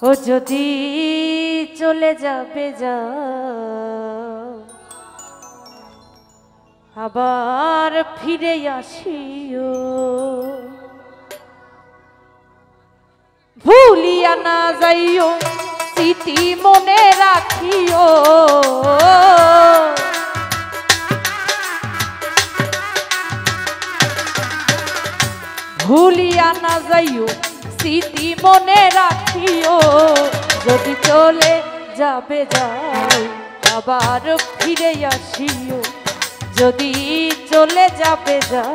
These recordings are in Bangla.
ও যদি চলে যাবে যা আবার ফিরে আসিও, ভুলিয়া না যাইও স্মৃতি মনে রাখিও, ভুলিয়া না যাইও স্মৃতি মনে রাখিও। যদি চলে যাবে যাও আবার ফিরে আসিও, যদি চলে যাবে যাও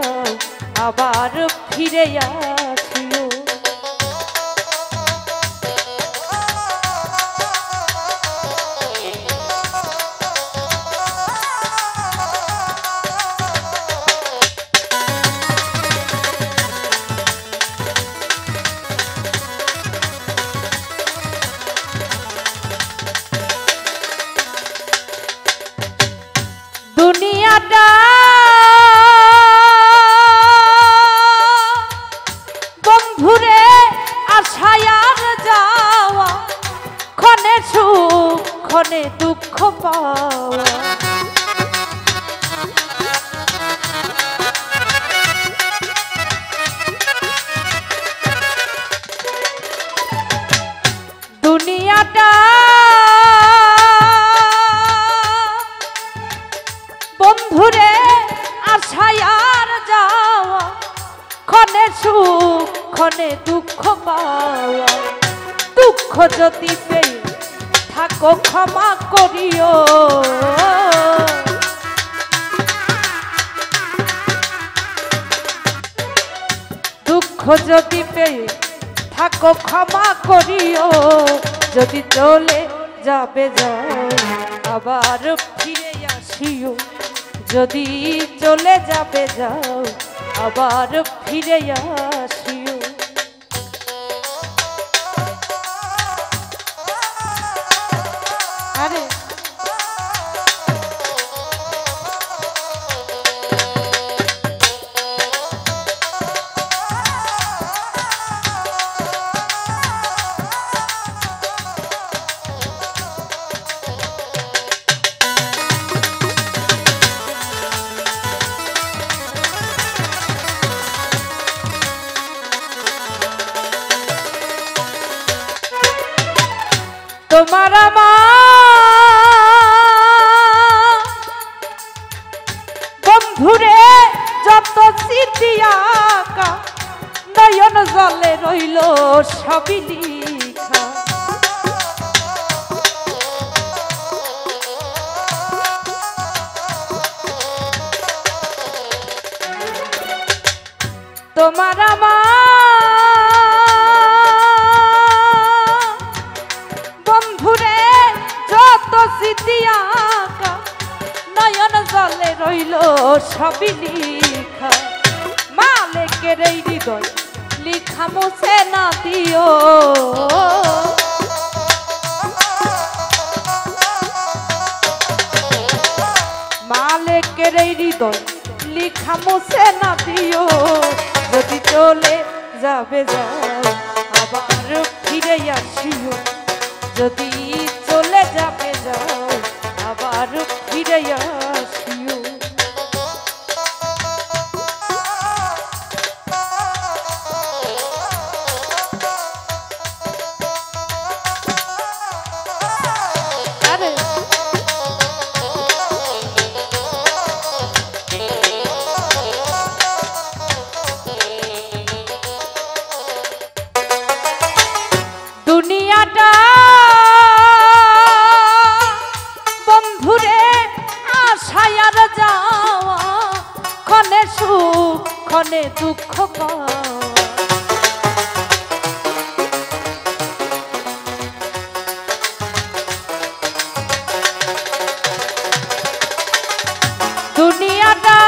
আবার ফিরে আসিও। দুনিয়াটা বন্ধুরে আশায় আর যাওয়া, ক্ষণে সুখ ক্ষণে দুঃখ পাওয়া। দুনিয়াটা বন্ধুরে আশায় আর যাওয়া, ক্ষণে সুখ ক্ষণে দুঃখ পাওয়া। দুঃখ যদি পেয়ে থাকো ক্ষমা করিও, দুঃখ যদি পেয়ে থাকো ক্ষমা করিও। যদি চলে যাবে যাও আবার ফিরে আসিও, যদি চলে যাবে যাও আবার ফিরে আসিও। আরে তোমার বন্ধুরে যত স্মৃতি আঁকা, নয়ন জলে রইল সবই লিখা। তোমার বন্ধুরে যত স্মৃতি আঁকা, নয়ন জলে রইল সবই লিখা। মালিকের এই হৃদয় লিখা মুছে না দিও, মালিকের এই হৃদয় লিখা মুছে না দিও। যদি চলে যাবে যাও আবার ফিরে আসিও, যদি চলে যাবে যাও আবার ফিরে আসিও। আরে দুনিয়াটা বন্ধুরে আশায় আর যাওয়া, ক্ষণে সুখ ক্ষণে দুঃখ পাওয়া। দুনিয়াটা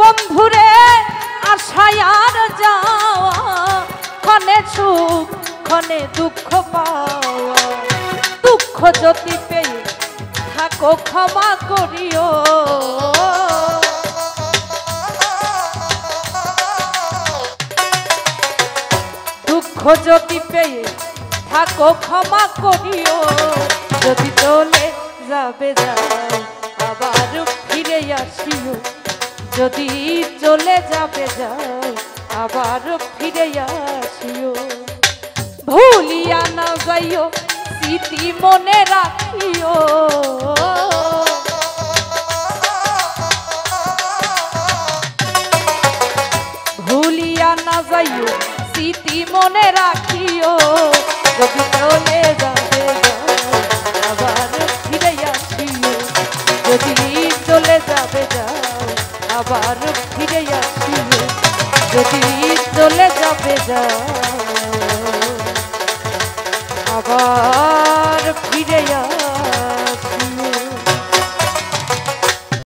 বন্ধুরে আশায় আর যাওয়া, ক্ষণে সুখ ক্ষণে দুঃখ পাওয়া। দুঃখ যদি পেয়ে থাকো ক্ষমা করিও, দুঃখ যদি পেয়ে থাকো ক্ষমা করিও, যদি চলে যাবে যাও আবার ফিরে আসিও, যদি চলে যাবে যাও আবার ফিরে আসিও। ভুলিয়া না যাইও স্মৃতি মনে রাখিও, ভুলিয়া না যাইও স্মৃতি মনে রাখিও, যদি চলে যাবে যাও আবার ফিরে আসিও, যদি চলে যাবে যাও আবার ফিরে আসিও, যদি চলে যাবে যাও আবার ফিরে